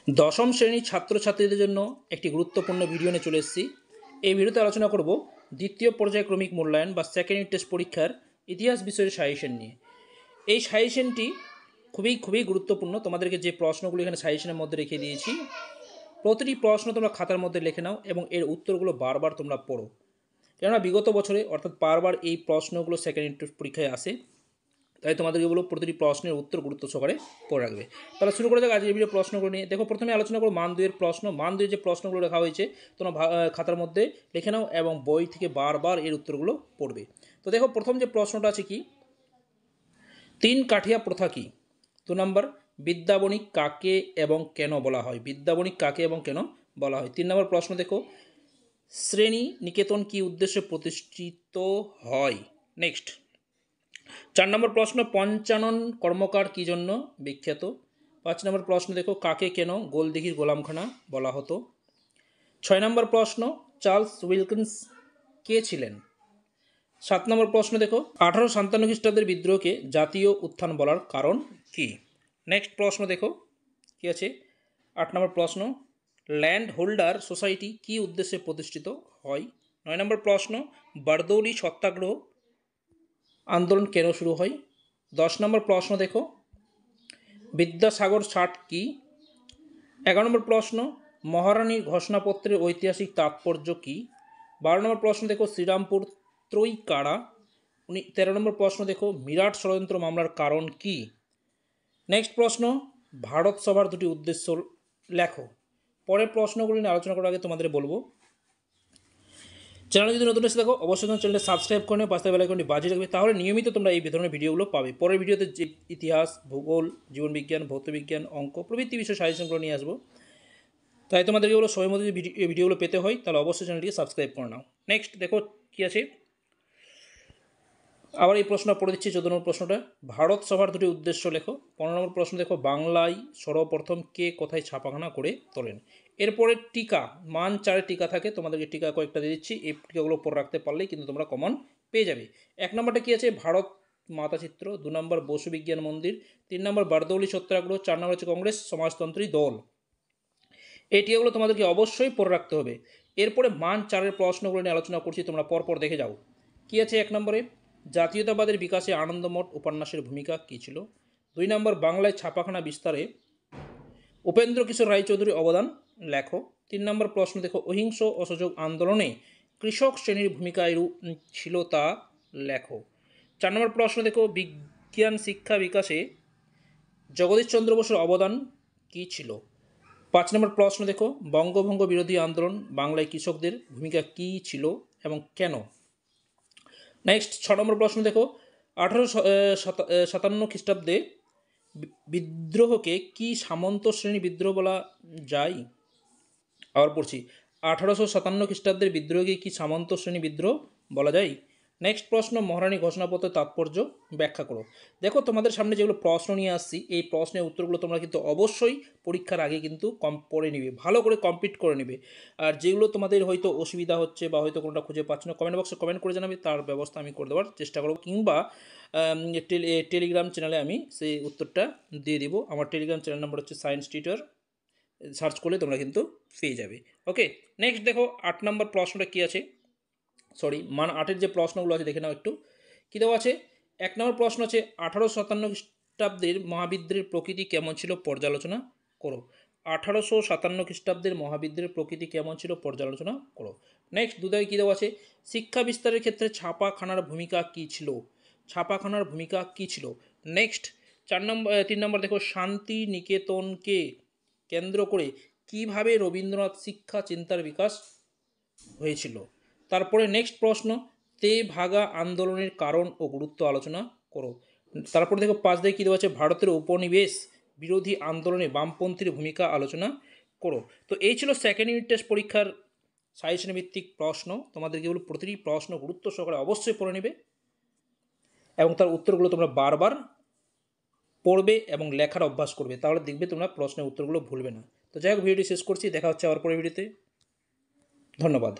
দশম শ্রেণীর ছাত্রছাত্রীদের জন্য একটি গুরুত্বপূর্ণ ভিডিও নিয়ে চলে এসেছি। এই ভিডিওতে আলোচনা করব দ্বিতীয় পর্যায়ক্রমিক মূল্যায়ন বা সেকেন্ড ইউনিট টেস্ট পরীক্ষার ইতিহাস বিষয়ের সাজেশন নিয়ে। এই সাজেশনটি খুবই গুরুত্বপূর্ণ। তোমাদেরকে যে প্রশ্নগুলো এখানে সাজেশনের মধ্যে রেখে দিয়েছি, প্রতিটি প্রশ্ন তোমরা খাতার মধ্যে লিখে নাও এবং এর উত্তরগুলো বারবার তোমরা পড়ো, কেননা বিগত বছরে অর্থাৎ বারবার এই প্রশ্নগুলো সেকেন্ড ইউনিট টেস্ট পরীক্ষায় আসে। তাই তোমাদেরকে বলবো প্রতিটি প্রশ্নের উত্তর গুরুত্ব সহকারে পড়ে রাখবে। তাহলে শুরু করা যাক আজকের ভিডিও প্রশ্নগুলো নিয়ে। দেখো, প্রথমে আলোচনা করো মান 2 এর প্রশ্ন। মান 2 যে প্রশ্নগুলো লেখা হয়েছে তোমরা খাতার মধ্যে লিখে নাও এবং বই থেকে বারবার এর উত্তরগুলো পড়বে। তো দেখো, প্রথম যে প্রশ্নটা আছে কি, 3 কাঠিয়া প্রথা কি? 2 নম্বর, বিদ্যাবণিক কাকে এবং কেন বলা হয়? বিদ্যাবণিক কাকে এবং কেন বলা হয়? 3 নম্বর প্রশ্ন দেখো, শ্রেণী নিকেতন কি উদ্দেশ্যে প্রতিষ্ঠিত হয়? নেক্সট 4 নম্বর প্রশ্ন, পঞ্চানন কর্মকার কি জন্য বিখ্যাত? 5 নম্বর প্রশ্ন দেখো, কাকে কেন গোলদিঘির গোলামখানা বলা হতো? 6 নম্বর প্রশ্ন, চার্লস উইলকিন্স কে ছিলেন? 7 নম্বর প্রশ্ন দেখো, 1857 খ্রিস্টাব্দের বিদ্রোহকে জাতীয় উত্থান বলার কারণ কি? নেক্সট প্রশ্ন দেখো কি আছে, 8 নম্বর প্রশ্ন, ল্যান্ড হোল্ডার সোসাইটি কি উদ্দেশ্যে প্রতিষ্ঠিত হয়? 9 নম্বর প্রশ্ন, বারদৌলি সত্যাগ্রহ আন্দোলন কেন শুরু হয়? 10 নম্বর প্রশ্ন দেখো, বিদ্যাসাগর ছাট কি? 11 নম্বর প্রশ্ন, মহারানীর ঘোষণাপত্রের ঐতিহাসিক তাৎপর্য কি? 12 নম্বর প্রশ্ন দেখো, শ্রীরামপুর ত্রয়ী কারা? 13 নম্বর প্রশ্ন দেখো, মিরাট ষড়যন্ত্র মামলার কারণ কি? নেক্সট প্রশ্ন, ভারত সভার দুটি উদ্দেশ্য লেখো। পরের প্রশ্নগুলি নিয়ে আলোচনা করার আগে তোমাদের বলবো, চ্যানেল যদি নতুন এসে দেখো অবশ্যই চ্যানেলটা সাবস্ক্রাইব করে নেবে, পাশে বেল আইকনটি বাজিয়ে রাখবে, তাহলে নিয়মিত তোমরা এই ধরনের ভিডিওগুলো পাবে। পরের ভিডিওতে যে ইতিহাস, ভূগোল, জীবনবিজ্ঞান, ভৌতবিজ্ঞান, অঙ্ক প্রভৃতি বিষয়ে সাজেশনগুলো নিয়ে আসবো। তাই তোমাদেরকে বলো সময় মতো যদি ভিডিওগুলো পেতে হয় তাহলে অবশ্যই চ্যানেলটিকে সাবস্ক্রাইব করে নাও। নেক্সট দেখো কি আছে, আবার এই প্রশ্ন পড়ে দিচ্ছি। 14 নম্বর প্রশ্নটা, ভারত সভার দুটি উদ্দেশ্য লেখো। 15 নম্বর প্রশ্ন দেখো, বাংলায় সর্বপ্রথম কে কোথায় ছাপাখানা করে তোলেন? এরপরে টিকা, মান 4 টিকা থাকে, তোমাদেরকে টিকা কয়েকটা দিয়ে দিচ্ছি, এই টিকাগুলো পড়ে রাখতে পারলেই কিন্তু তোমরা কমন পেয়ে যাবে। 1 নম্বরটা কী আছে, ভারত মাতা চিত্র। 2 নম্বর বসু বিজ্ঞান মন্দির। 3 নম্বর বারদৌলি সত্যাগ্রহ। 4 নম্বর হচ্ছে কংগ্রেস সমাজতন্ত্রী দল। এই টিকাগুলো তোমাদেরকে অবশ্যই পড়ে রাখতে হবে। এরপরে মান 4-এর প্রশ্নগুলো নিয়ে আলোচনা করছি, তোমরা পরপর দেখে যাও। কী আছে, 1 নম্বরে জাতীয়তাবাদের বিকাশে আনন্দমঠ উপন্যাসের ভূমিকা কী ছিল? 2 নম্বর, বাংলায় ছাপাখানা বিস্তারে উপেন্দ্র কিশোর রায়চৌধুরীর অবদান লেখো। 3 নম্বর প্রশ্ন দেখো, অহিংস অসহযোগ আন্দোলনে কৃষক শ্রেণীর ভূমিকা ছিল তা লেখো। 4 নম্বর প্রশ্ন দেখো, বিজ্ঞান শিক্ষা বিকাশে জগদীশচন্দ্র বসুর অবদান কী ছিল? 5 নম্বর প্রশ্ন দেখো, বঙ্গভঙ্গ বিরোধী আন্দোলন বাংলায় কৃষকদের ভূমিকা কী ছিল এবং কেন? নেক্সট 6 নম্বর প্রশ্ন দেখো, 1857 খ্রিস্টাব্দে বিদ্রোহকে কি সামন্ত শ্রেণী বিদ্রোহ বলা যায়? আবার পড়ছি, 1857 খ্রিস্টাব্দের বিদ্রোহকে কি সামন্ত শ্রেণী বিদ্রোহ বলা যায়? নেক্সট প্রশ্ন, মহারানী ঘোষণাপত্রের তাৎপর্য ব্যাখ্যা করো। দেখো, তোমাদের সামনে যেগুলো প্রশ্ন নিয়ে আসছি এই প্রশ্নের উত্তরগুলো তোমরা কিন্তু অবশ্যই পরীক্ষার আগে কিন্তু পড়ে নিবে, ভালো করে কমপ্লিট করে নেবে। আর যেগুলো তোমাদের হয়তো অসুবিধা হচ্ছে বা হয়তো কোনোটা খুঁজে পাচ্ছ না, কমেন্ট বক্সে কমেন্ট করে জানাবে, তার ব্যবস্থা আমি করে দেওয়ার চেষ্টা করব, কিংবা টেলিগ্রাম চ্যানেলে আমি সেই উত্তরটা দিয়ে দিব। আমার টেলিগ্রাম চ্যানেল নাম্বার হচ্ছে সায়েন্স টিউটর, সার্চ করলে তোমরা কিন্তু পেয়ে যাবে। ওকে, নেক্সট দেখো 8 নম্বর প্রশ্নটা কী আছে, মান 8-এর যে প্রশ্নগুলো আছে দেখে নাও একটু। কী দেওয়া আছে, 1 নম্বর প্রশ্ন আছে, 1857 খ্রিস্টাব্দের মহাবিদ্রোহের প্রকৃতি কেমন ছিল পর্যালোচনা করো। 1857 খ্রিস্টাব্দের মহাবিদ্রোহের প্রকৃতি কেমন ছিল পর্যালোচনা করো। নেক্সট 2 দাগে কী দেওয়া আছে, শিক্ষা বিস্তারের ক্ষেত্রে ছাপাখানার ভূমিকা কী ছিল? ছাপাখানার ভূমিকা কী ছিল? নেক্সট 3 নম্বর দেখো, শান্তি নিকেতনকে কেন্দ্র করে কিভাবে রবীন্দ্রনাথ শিক্ষা চিন্তার বিকাশ হয়েছিল? তারপরে নেক্সট প্রশ্ন, তে ভাগা আন্দোলনের কারণ ও গুরুত্ব আলোচনা করো। তারপরে দেখো 5 দাগে কী দেওয়া আছে, ভারতের উপনিবেশ বিরোধী আন্দোলনে বামপন্থীর ভূমিকা আলোচনা করো। তো এই ছিল সেকেন্ড ইউনিট টেস্ট পরীক্ষার সাজেশন ভিত্তিক প্রশ্ন। তোমাদেরকে বলো প্রতিটি প্রশ্ন গুরুত্ব সহকারে অবশ্যই পড়ে নেবে এবং তার উত্তরগুলো তোমরা বারবার পড়বে এবং লেখার অভ্যাস করবে, তাহলে দেখবে তোমরা প্রশ্নের উত্তরগুলো ভুলবে না। তো যাই হোক, ভিডিওটি শেষ করছি, দেখা হচ্ছে আবার পরের ভিডিওতে। ধন্যবাদ।